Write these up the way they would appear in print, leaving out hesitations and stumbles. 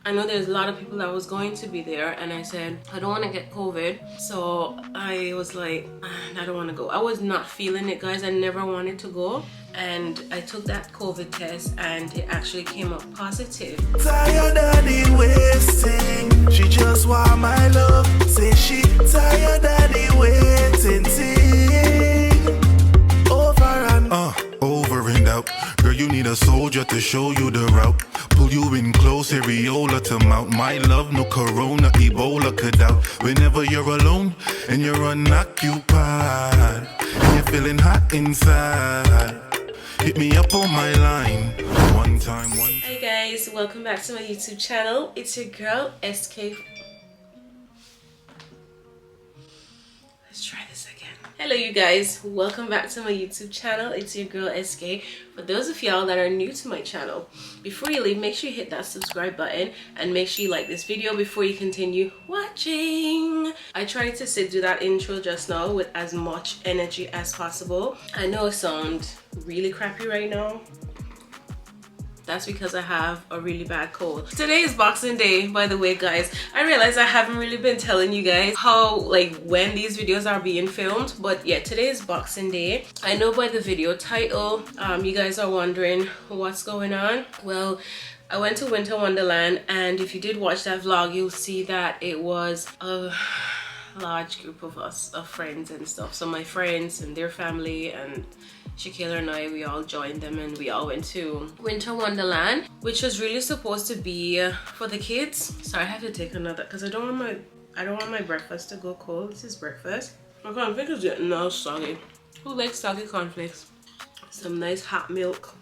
I know there's a lot of people that was going to be there, and I said I don't want to get COVID, so I was like, I don't want to go. I was not feeling it, guys. I never wanted to go, and I took that COVID test and it actually came up positive. Tired of the wasting, she just want my love. Say she tired of the waiting, over and over and out. Girl, you need a soldier to show you the route. Pull you in close, areola to mount. My love, no corona, Ebola could out. Whenever you're alone and you're unoccupied, and you're feeling hot inside, hit me up on my line. One time. Hey guys, welcome back to my YouTube channel. It's your girl SK. Let's try this again. Hello you guys, welcome back to my YouTube channel. It's your girl SK. For those of y'all that are new to my channel, before you leave, make sure you hit that subscribe button and make sure you like this video before you continue watching. I tried to do that intro just now with as much energy as possible. I know I sound really crappy right now. That's because I have a really bad cold. Today is Boxing Day, by the way, guys. I realize I haven't really been telling you guys how, when these videos are being filmed, but yeah, today is Boxing Day. I know by the video title, you guys are wondering what's going on. Well, I went to Winter Wonderland, and if you did watch that vlog, you'll see that it was a large group of us, of friends and stuff. So my friends and their family and ShéKayla and I, we all joined them and we all went to Winter Wonderland, which was really supposed to be for the kids. Sorry, I have to take another because I don't want my breakfast to go cold. This is breakfast. My cornflakes is getting now soggy. Who likes soggy cornflakes? Some nice hot milk.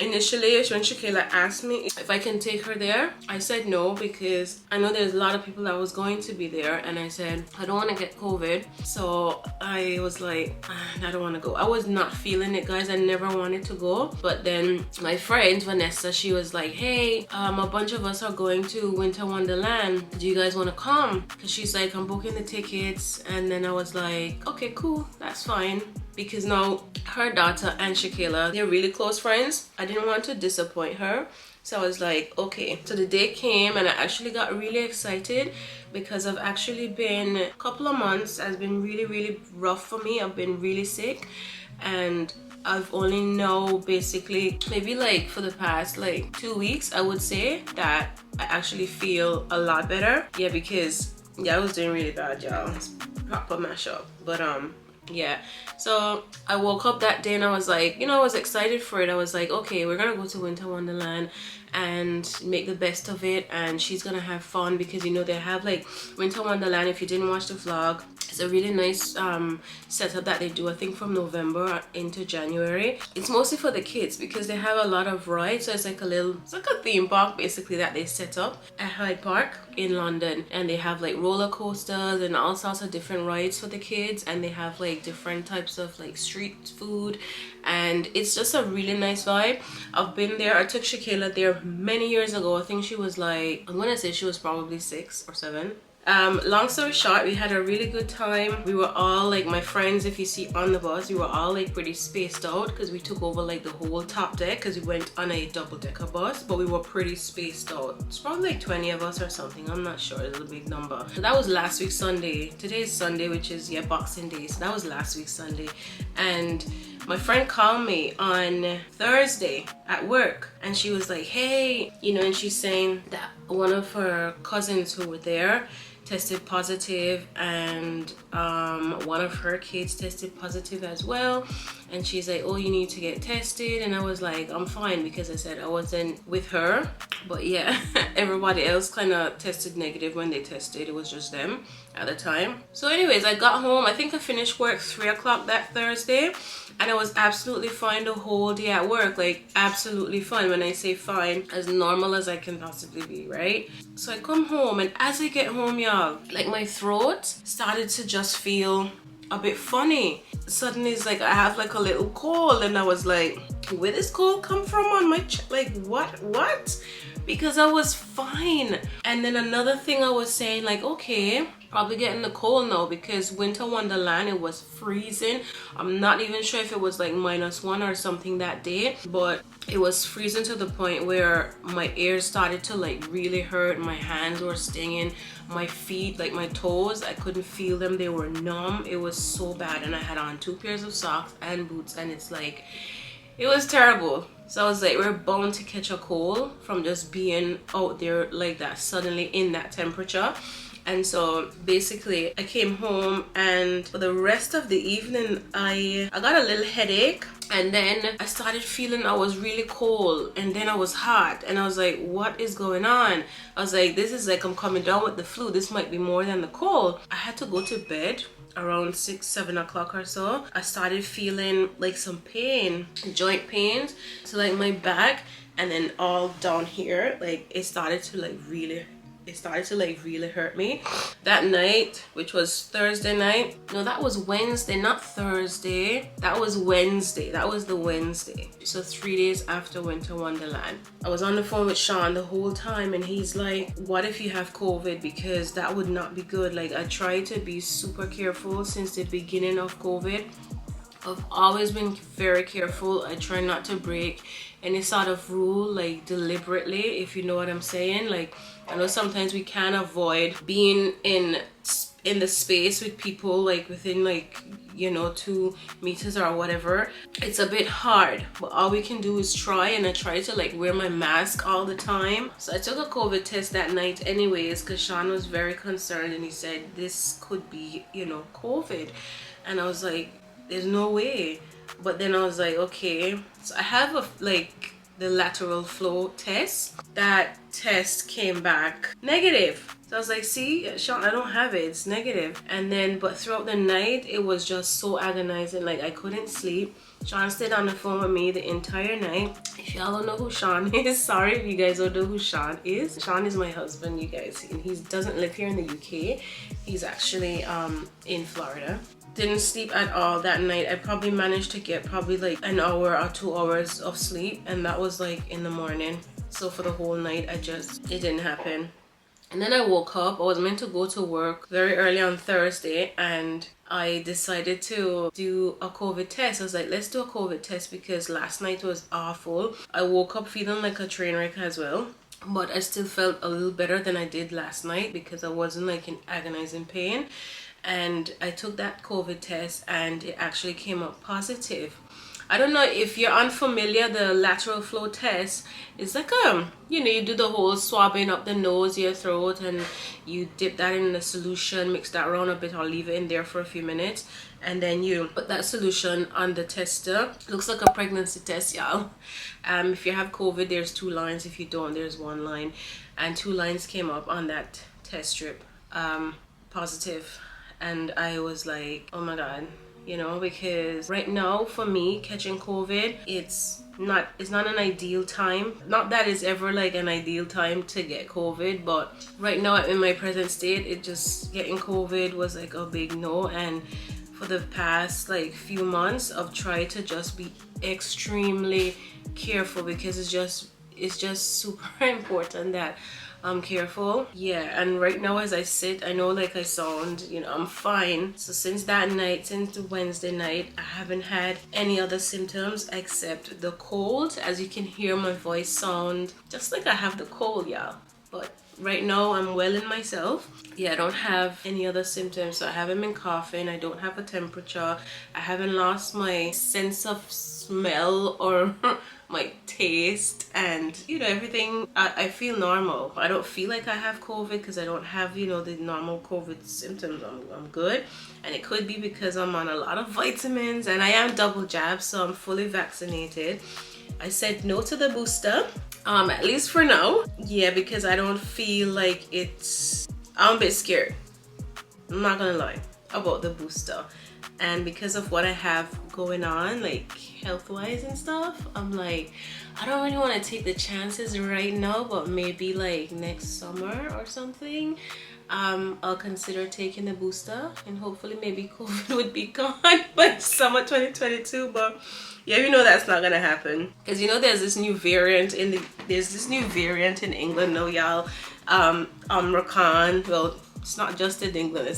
Initially, when ShéKayla asked me if I can take her there, I said no because I know there's a lot of people that was going to be there, and I said I don't want to get COVID, so I was like, I don't want to go. I was not feeling it, guys. I never wanted to go, but then my friend Vanessa, she was like, hey, a bunch of us are going to Winter Wonderland. Do you guys want to come? Because she's like, I'm booking the tickets, and then I was like, okay, cool, that's fine. Because now her daughter and ShéKayla, they're really close friends. I didn't want to disappoint her, so I was like, okay. So the day came and I actually got really excited because I've actually been a couple of months has been really rough for me. I've been really sick, and I've only know basically maybe for the past 2 weeks, I would say that I actually feel a lot better. Yeah, because I was doing really bad, y'all. Proper mash up, but yeah, so I woke up that day and I was like, I was excited for it. I was like, okay, we're gonna go to Winter Wonderland and make the best of it, and she's gonna have fun because they have Winter Wonderland. If you didn't watch the vlog, it's a really nice setup that they do, I think from November into January. It's mostly for the kids because they have a lot of rides, so it's like a theme park basically that they set up at Hyde Park in London, and they have roller coasters and all sorts of different rides for the kids, and they have different types of street food, and it's just a really nice vibe. I've been there. I took ShéKayla there many years ago. I think she was I'm gonna say she was probably 6 or 7. Long story short, we had a really good time. We were all my friends, if you see on the bus, we were all pretty spaced out because we took over the whole top deck because we went on a double-decker bus, but we were pretty spaced out. It's probably 20 of us or something, I'm not sure. It's a big number. So that was last week Sunday. Today is Sunday, which is Boxing Day, so that was last week Sunday. And my friend called me on Thursday at work, and she was like, hey, and she's saying that one of her cousins who were there tested positive, and one of her kids tested positive as well, and she's like, oh, you need to get tested. And I was like, I'm fine, because I said I wasn't with her, but yeah, everybody else kind of tested negative when they tested. It was just them at the time. So anyways, I got home. I think I finished work 3 o'clock that Thursday, and I was absolutely fine the whole day at work. Absolutely fine. When I say fine, as normal as I can possibly be, right? So I come home, and as I get home, y'all, my throat started to just feel a bit funny. Suddenly it's I have a little cold, and I was like, where this cold come from on my what? Because I was fine. And then another thing I was saying, okay, probably getting the cold now, because Winter Wonderland, it was freezing. I'm not even sure if it was like -1 or something that day, but it was freezing to the point where my ears started to like really hurt. My hands were stinging, my feet, like my toes, I couldn't feel them, they were numb. It was so bad, and I had on 2 pairs of socks and boots, and it's like, it was terrible. So I was like, we're bound to catch a cold from just being out there like that, suddenly in that temperature. And so basically I came home, and for the rest of the evening I got a little headache, and then I started feeling I was really cold, and then I was hot, and I was like, what is going on? I was like, this is like I'm coming down with the flu. This might be more than the cold. I had to go to bed around 6-7 o'clock or so. I started feeling like some pain, joint pains, so like my back, and then all down here, like it started to like really hurt me. That night, which was Thursday night, no, that was Wednesday, not Thursday, that was Wednesday, that was the Wednesday, so 3 days after Winter Wonderland. I was on the phone with Sean the whole time, and he's like, what if you have COVID? Because that would not be good. Like, I try to be super careful since the beginning of COVID. I've always been very careful. I try not to break any sort of rule, like deliberately, if you know what I'm saying. Like, I know sometimes we can't avoid being in the space with people like within like, you know, 2 meters or whatever. It's a bit hard, but all we can do is try, and I try to like wear my mask all the time. So I took a COVID test that night anyways, because Sean was very concerned, and he said this could be, you know, COVID. And I was like, there's no way. But then I was like, okay. So I have the lateral flow test. That test came back negative. So I was like, see, Sean, I don't have it, it's negative. And then, but throughout the night, it was just so agonizing. Like, I couldn't sleep. Sean stayed on the phone with me the entire night. If y'all don't know who Sean is, sorry if you guys don't know who Sean is. Sean is my husband, you guys, and he doesn't live here in the UK. He's actually in Florida. Didn't sleep at all that night. I probably managed to get probably like an hour or 2 hours of sleep, and that was like in the morning. So for the whole night, it didn't happen. And then I woke up. I was meant to go to work very early on Thursday, and I decided to do a COVID test. I was like, let's do a COVID test, because last night was awful. I woke up feeling like a train wreck as well, but I still felt a little better than I did last night because I wasn't like in agonizing pain. And I took that COVID test, and it actually came up positive. I don't know if you're unfamiliar, the lateral flow test is like you know, you do the whole swabbing up the nose, your throat, and you dip that in the solution, mix that around a bit, or leave it in there for a few minutes, and then you put that solution on the tester. Looks like a pregnancy test, y'all. If you have COVID, there's 2 lines. If you don't, there's 1 line, and 2 lines came up on that test strip, positive. And I was like, oh my god, you know, because right now for me, catching COVID, it's not an ideal time. Not that it's ever like an ideal time to get COVID, but right now in my present state, it just, getting COVID was like a big no. And for the past like few months, I've tried to just be extremely careful, because it's just super important that I'm careful. Yeah, and right now as I sit, I know like I sound, you know, I'm fine. So since that night, since the Wednesday night, I haven't had any other symptoms except the cold. As you can hear, my voice sound just like I have the cold, y'all. But right now I'm well in myself. Yeah, I don't have any other symptoms. So I haven't been coughing, I don't have a temperature, I haven't lost my sense of smell or my taste, and you know, everything. I feel normal. I don't feel like I have COVID because I don't have, you know, the normal COVID symptoms. I'm good, and it could be because I'm on a lot of vitamins, and I am double jabbed, so I'm fully vaccinated. I said no to the booster, at least for now. Yeah, because I don't feel like I'm a bit scared, I'm not gonna lie, about the booster. And because of what I have going on, like health-wise and stuff, I'm like, I don't really want to take the chances right now, but maybe like next summer or something, I'll consider taking the booster, and hopefully maybe COVID would be gone by summer 2022. But yeah, you know that's not gonna happen, because you know there's this new variant in England now, y'all. Omicron. Well, It's not just in England,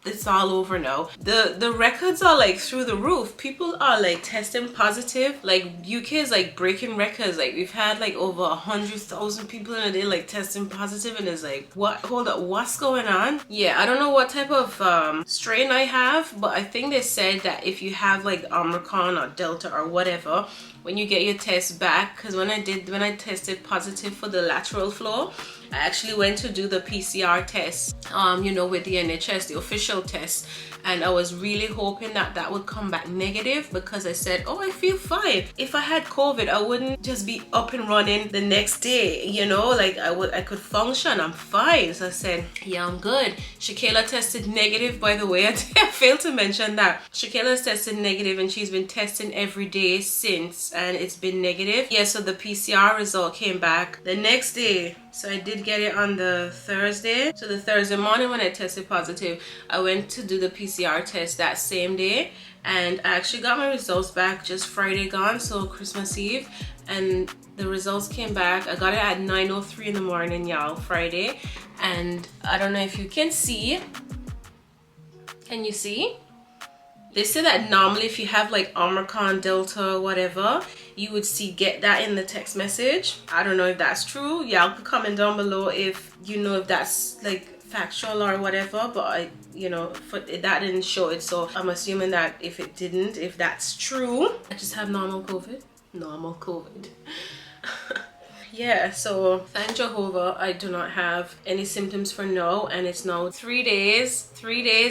it's all over now. The records are like through the roof. People are like testing positive. Like UK is like breaking records. Like we've had like over 100,000 people in a day like testing positive, and it's like, what, hold up, what's going on? Yeah, I don't know what type of strain I have, but I think they said that if you have like Omicron or Delta or whatever, when you get your test back, because when I tested positive for the lateral flow, I actually went to do the PCR test, you know, with the NHS, the official test, and I was really hoping that that would come back negative, because I said, oh, I feel fine. If I had COVID, I wouldn't just be up and running the next day, you know, like I could function, I'm fine. So I said, yeah, I'm good. ShéKayla tested negative, by the way. I failed to mention that. ShéKayla's tested negative, and she's been testing every day since, and it's been negative. Yeah, so the PCR result came back the next day. So I did get it on the Thursday. So the Thursday morning when I tested positive, I went to do the PCR test that same day, and I actually got my results back just Friday gone, so Christmas Eve, and the results came back. I got it at 9:03 in the morning, y'all, Friday. And I don't know if you can see. Can you see? They say that normally if you have like Omicron, Delta, whatever, you would get that in the text message. I don't know if that's true. Y'all could comment down below if you know if that's like factual or whatever, but you know, that didn't show it, so I'm assuming that if that's true, I just have normal COVID. Yeah, so thank Jehovah I do not have any symptoms for now, and it's now 3 days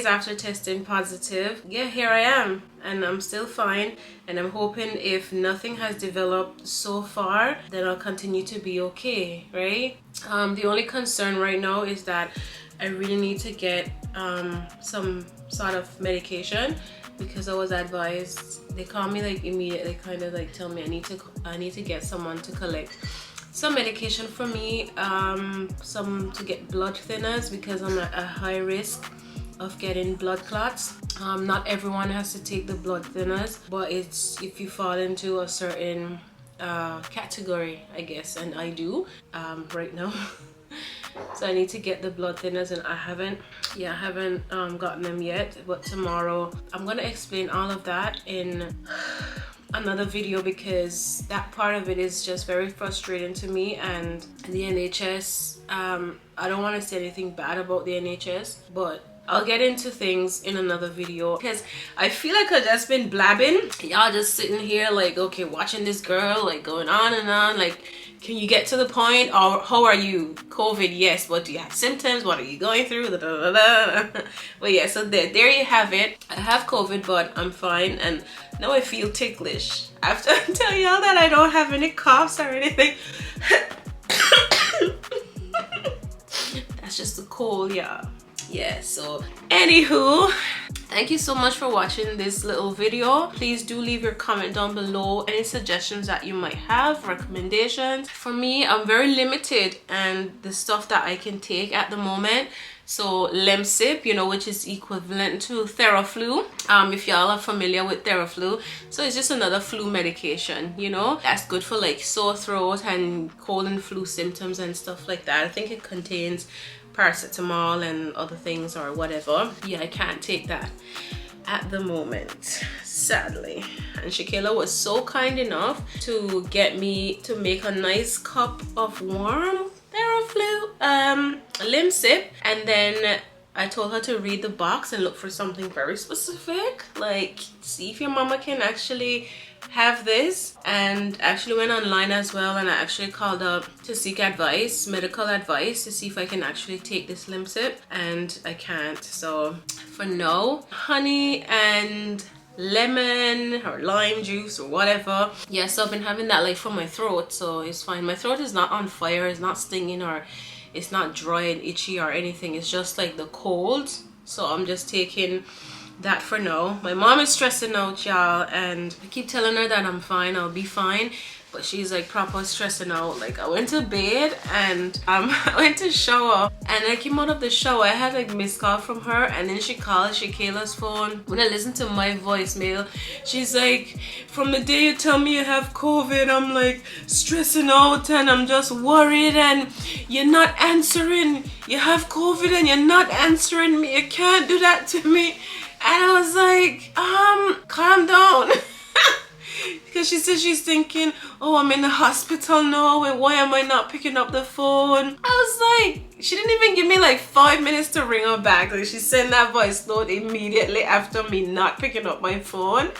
after testing positive. Yeah, here I am, and I'm still fine, and I'm hoping if nothing has developed so far, then I'll continue to be okay, right? The only concern right now is that I really need to get some sort of medication, because I was advised, they call me like immediately, kind of like tell me I need to get someone to collect some medication for me, some to get blood thinners, because I'm at a high risk of getting blood clots. Not everyone has to take the blood thinners, but it's if you fall into a certain category, I guess, and I do right now. So I need to get the blood thinners, and I haven't gotten them yet, but tomorrow I'm gonna explain all of that in another video, because that part of it is just very frustrating to me. And the NHS, I don't want to say anything bad about the NHS, but I'll get into things in another video, because I feel like I've just been blabbing. Y'all just sitting here like, okay, watching this girl like going on and on, like, can you get to the point? Or how are you? COVID, yes, but do you have symptoms? What are you going through? Da, da, da, da. But yeah, so there you have it. I have COVID, but I'm fine, and now I feel ticklish. I have to tell y'all that I don't have any coughs or anything. That's just a cold, yeah. Yeah, so anywho, thank you so much for watching this little video. Please do leave your comment down below, any suggestions that you might have, recommendations. For me, I'm very limited and the stuff that I can take at the moment. So Lemsip, you know, which is equivalent to Theraflu, if y'all are familiar with Theraflu. So it's just another flu medication, you know, that's good for like sore throat and cold and flu symptoms and stuff like that. I think it contains paracetamol and other things or whatever. Yeah, I can't take that at the moment, sadly. And ShéKayla was so kind enough to get me to make a nice cup of warm Theraflu Lemsip, and then I told her to read the box and look for something very specific, like see if your mama can actually have this. And actually went online as well, and I actually called up to seek advice, medical advice, to see if I can actually take this Lemsip, and I can't. So for now, honey and lemon or lime juice or whatever. Yeah, so I've been having that like for my throat, so it's fine. My throat is not on fire, it's not stinging, or it's not dry and itchy or anything. It's just like the cold, so I'm just taking that for now. My mom is stressing out, y'all, and I keep telling her that I'm fine, I'll be fine, but she's like proper stressing out. Like I went to bed and I went to shower, and I came out of the shower, I had like missed call from her, and then she called ShéKayla's phone. When I listened to my voicemail, she's like, from the day you tell me you have COVID, I'm like stressing out and I'm just worried, and you're not answering. You have COVID and you're not answering me. You can't do that to me. And I was like, calm down. Because she said she's thinking, oh, I'm in the hospital now, and why am I not picking up the phone? I was like, she didn't even give me like 5 minutes to ring her back. Like she sent that voice note immediately after me not picking up my phone.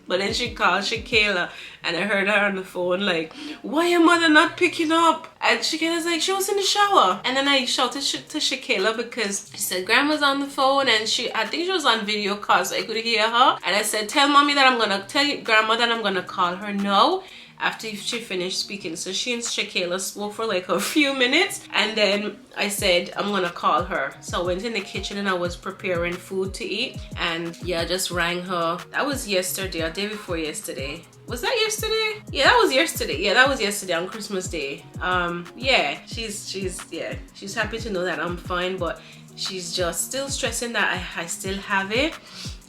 But then she called ShéKayla, and I heard her on the phone like, why your mother not picking up? And ShéKayla's like, she was in the shower. And then I shouted to ShéKayla because she said grandma's on the phone, and I think she was on video call, so I could hear her. And I said, tell mommy that I'm gonna tell grandma that I'm gonna call her now after she finished speaking. So she and ShéKayla spoke for like a few minutes, and then I said I'm gonna call her. So I went in the kitchen and I was preparing food to eat, and yeah, I just rang her. That was yesterday or day before yesterday. Was that yesterday? Yeah, that was yesterday. Yeah, that was yesterday on Christmas Day. Yeah, she's happy to know that I'm fine, but she's just still stressing that I still have it.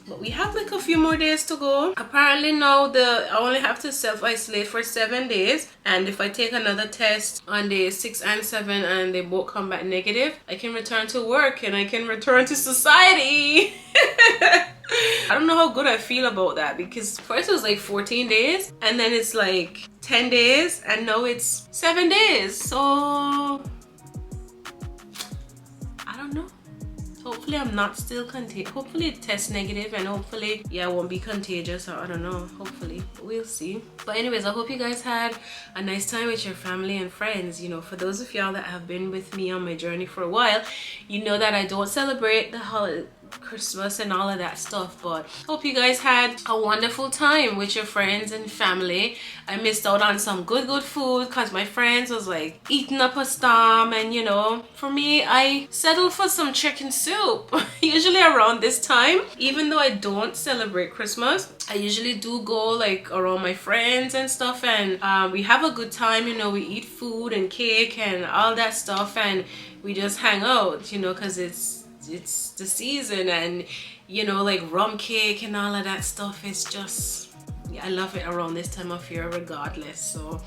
But we have like a few more days to go. Apparently now I only have to self-isolate for 7 days, and if I take another test on day 6 and 7 and they both come back negative, I can return to work and I can return to society. I don't know how good I feel about that, because first it was like 14 days and then it's like 10 days and now it's 7 days. So I don't know. Hopefully I'm not still contagious. Hopefully it tests negative, and hopefully, yeah, I won't be contagious, or I don't know. Hopefully, we'll see. But anyways, I hope you guys had a nice time with your family and friends. You know, for those of y'all that have been with me on my journey for a while, you know that I don't celebrate the holiday, Christmas and all of that stuff, but hope you guys had a wonderful time with your friends and family. I missed out on some good food because my friends was like eating up a storm, and you know, for me, I settled for some chicken soup. Usually around this time, even though I don't celebrate Christmas, I usually do go like around my friends and stuff, and we have a good time. You know, we eat food and cake and all that stuff, and we just hang out, you know, because it's the season, and you know, like rum cake and all of that stuff is just, yeah, I love it around this time of year regardless. So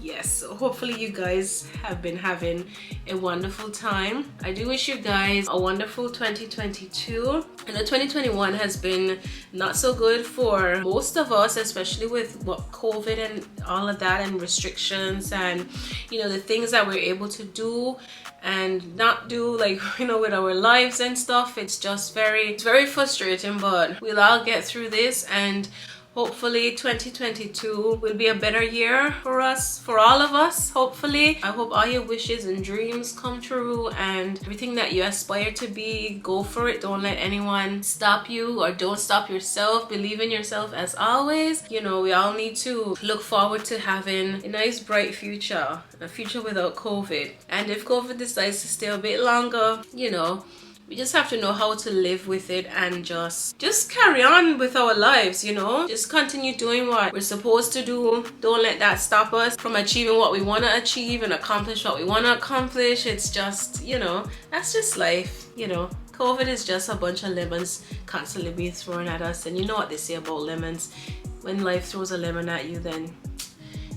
yes, so hopefully you guys have been having a wonderful time. I do wish you guys a wonderful 2022. I know 2021 has been not so good for most of us, especially with what COVID and all of that and restrictions, and you know, the things that we're able to do and not do, like, you know, with our lives and stuff. It's just it's very frustrating, but we'll all get through this, and hopefully 2022 will be a better year for us, for all of us. Hopefully, I hope all your wishes and dreams come true, and everything that you aspire to be, go for it. Don't let anyone stop you, or don't stop yourself. Believe in yourself as always. You know, we all need to look forward to having a nice bright future, a future without COVID. And if COVID decides to stay a bit longer, you know, we just have to know how to live with it and just carry on with our lives, you know. Just continue doing what we're supposed to do. Don't let that stop us from achieving what we want to achieve and accomplish what we want to accomplish. It's just, you know, that's just life, you know. COVID is just a bunch of lemons constantly being thrown at us, and you know what they say about lemons. When life throws a lemon at you, then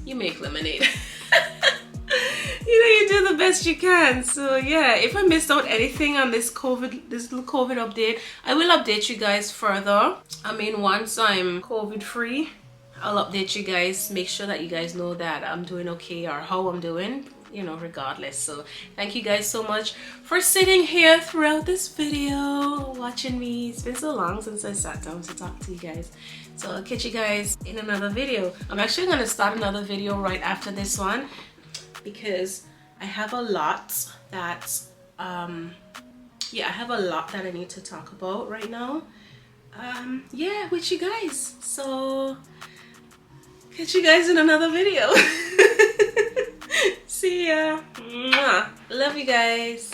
you make lemonade. You know, you do the best you can. So yeah, if I missed out anything on this little COVID update, I will update you guys further. I mean, once I'm COVID free, I'll update you guys, make sure that you guys know that I'm doing okay, or how I'm doing, you know, regardless. So thank you guys so much for sitting here throughout this video, watching me. It's been so long since I sat down to talk to you guys. So I'll catch you guys in another video. I'm actually going to start another video right after this one, because I have a lot that yeah, I have a lot that I need to talk about right now, yeah, with you guys. So catch you guys in another video. See ya. Mwah. Love you guys.